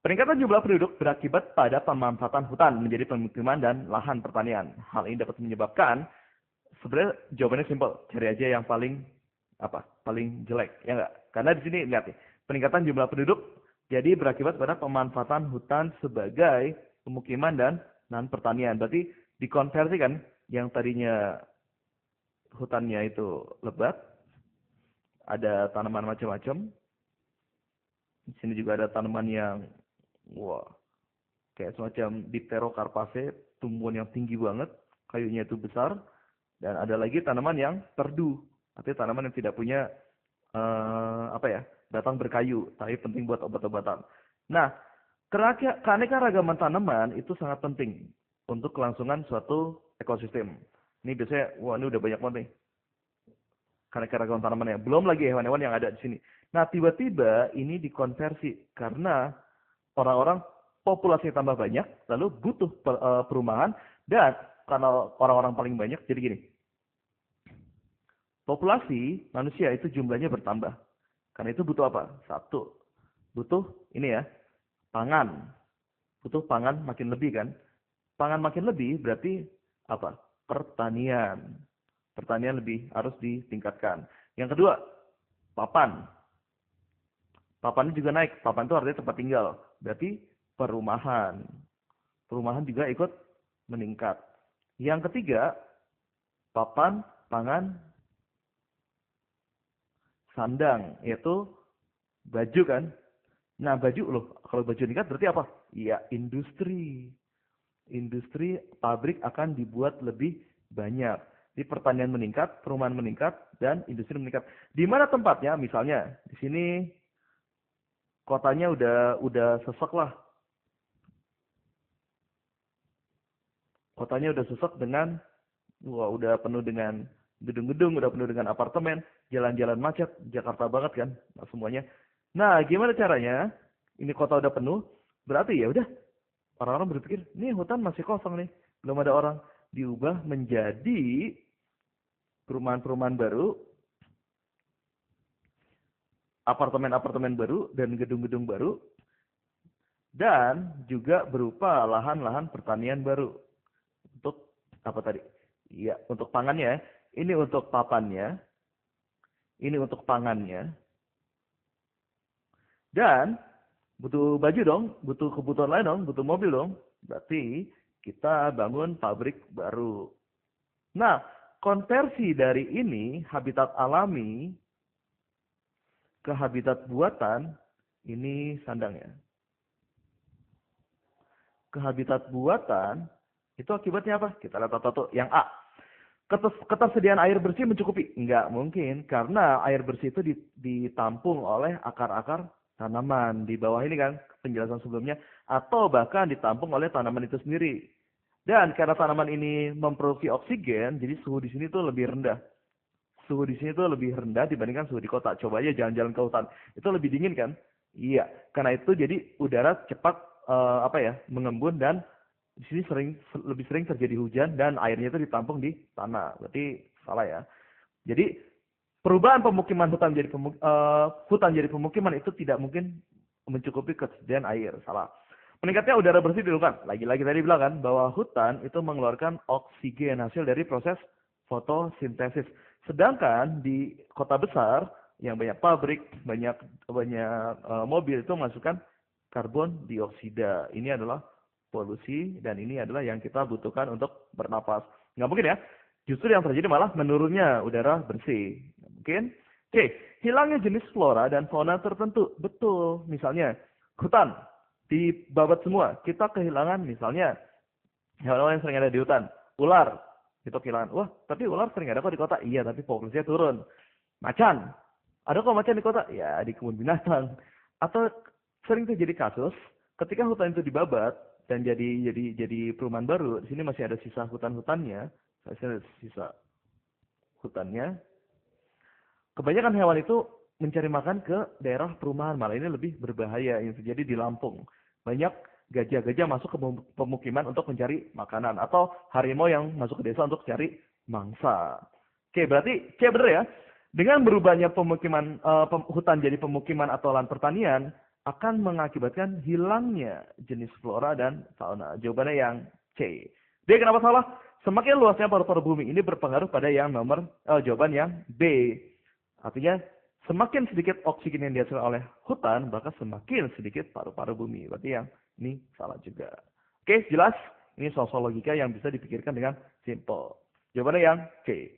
Peningkatan jumlah penduduk berakibat pada pemanfaatan hutan menjadi pemukiman dan lahan pertanian. Hal ini dapat menyebabkan, sebenarnya jawabannya simpel, cari aja yang paling paling jelek, ya enggak? Karena di sini lihat nih, peningkatan jumlah penduduk jadi berakibat pada pemanfaatan hutan sebagai pemukiman dan lahan pertanian. Berarti dikonversikan yang tadinya hutannya itu lebat, ada tanaman macam-macam. Di sini juga ada tanaman yang wah, kayak semacam Dipterocarpaceae, tumbuhan yang tinggi banget, kayunya itu besar, dan ada lagi tanaman yang perdu, artinya tanaman yang tidak punya batang berkayu, tapi penting buat obat-obatan. Nah, keanekaragaman tanaman itu sangat penting untuk kelangsungan suatu ekosistem. Ini biasanya, wah ini udah banyak banget nih keanekaragaman tanamannya. Belum lagi hewan-hewan yang ada di sini. Nah, tiba-tiba ini dikonversi karena orang-orang populasinya tambah banyak, lalu butuh perumahan, dan karena orang-orang paling banyak, jadi gini, populasi manusia itu jumlahnya bertambah. Karena itu butuh apa? Satu, butuh ini ya, pangan. Butuh pangan makin lebih kan. Pangan makin lebih berarti apa? Pertanian. Pertanian lebih harus ditingkatkan. Yang kedua, papan. Papannya juga naik. Papan itu artinya tempat tinggal. Berarti perumahan. Perumahan juga ikut meningkat. Yang ketiga, papan, pangan, sandang, yaitu baju kan. Nah, baju loh, kalau baju meningkat berarti apa? Ya, industri. Industri, pabrik akan dibuat lebih banyak. Di pertanian meningkat, perumahan meningkat, dan industri meningkat. Di mana tempatnya? Misalnya, di sini kotanya udah sesek lah. Kotanya udah sesek dengan, wah udah penuh dengan gedung-gedung, udah penuh dengan apartemen, jalan-jalan macet, Jakarta banget kan, nah, semuanya. Nah, gimana caranya? Ini kota udah penuh, berarti ya udah orang-orang berpikir, nih hutan masih kosong nih, belum ada orang. Diubah menjadi perumahan-perumahan baru, apartemen-apartemen baru, dan gedung-gedung baru, dan juga berupa lahan-lahan pertanian baru. Untuk apa tadi? Ya, untuk pangannya. Ini untuk papannya. Ini untuk pangannya. Dan butuh baju dong, butuh kebutuhan lain dong, butuh mobil dong. Berarti kita bangun pabrik baru. Nah, konversi dari ini, habitat alami ke habitat buatan, ini sandangnya. Ke habitat buatan, itu akibatnya apa? Kita lihat satu-satu. Yang A, ketersediaan air bersih mencukupi? Enggak mungkin, karena air bersih itu ditampung oleh akar-akar tanaman. Di bawah ini kan, penjelasan sebelumnya. Atau bahkan ditampung oleh tanaman itu sendiri. Dan karena tanaman ini memproduksi oksigen, jadi suhu di sini tuh lebih rendah. Suhu di sini tuh lebih rendah dibandingkan suhu di kota. Coba aja jalan-jalan ke hutan. Itu lebih dingin kan? Iya. Karena itu jadi udara cepat mengembun, dan di sini lebih sering terjadi hujan dan airnya itu ditampung di tanah. Berarti salah ya. Jadi perubahan pemukiman hutan jadi pemukiman itu tidak mungkin mencukupi ketersediaan air. Salah. Meningkatnya udara bersih dilakukan. Lagi-lagi tadi bilang kan bahwa hutan itu mengeluarkan oksigen hasil dari proses fotosintesis. Sedangkan di kota besar yang banyak pabrik, banyak mobil itu masukkan karbon dioksida. Ini adalah polusi, dan ini adalah yang kita butuhkan untuk bernapas. Nggak mungkin ya. Justru yang terjadi malah menurunnya udara bersih. Nggak mungkin. Oke, hilangnya jenis flora dan fauna tertentu. Betul. Misalnya, hutan dibabat semua. Kita kehilangan misalnya hewan-hewan yang sering ada di hutan. Ular, itu kehilangan. Wah, tapi ular sering ada kok di kota. Iya, tapi populasinya turun. Macan, ada kok macan di kota? Ya, di kebun binatang. Atau sering terjadi kasus ketika hutan itu dibabat dan jadi perumahan baru. Di sini masih ada sisa hutan-hutannya, masih ada sisa hutannya. Kebanyakan hewan itu mencari makan ke daerah perumahan, malah ini lebih berbahaya yang terjadi di Lampung. Banyak gajah-gajah masuk ke pemukiman untuk mencari makanan, atau harimau yang masuk ke desa untuk cari mangsa. Oke, berarti C bener ya. Dengan berubahnya pemukiman hutan jadi pemukiman atau lahan pertanian, akan mengakibatkan hilangnya jenis flora dan fauna. Jawabannya yang C. D kenapa salah? Semakin luasnya paru-paru bumi ini berpengaruh pada yang jawaban yang B. Artinya semakin sedikit oksigen yang dihasilkan oleh hutan, maka semakin sedikit paru-paru bumi. Berarti yang ini salah juga. Oke, jelas? Ini soal-soal logika yang bisa dipikirkan dengan simple. Jawabannya yang C.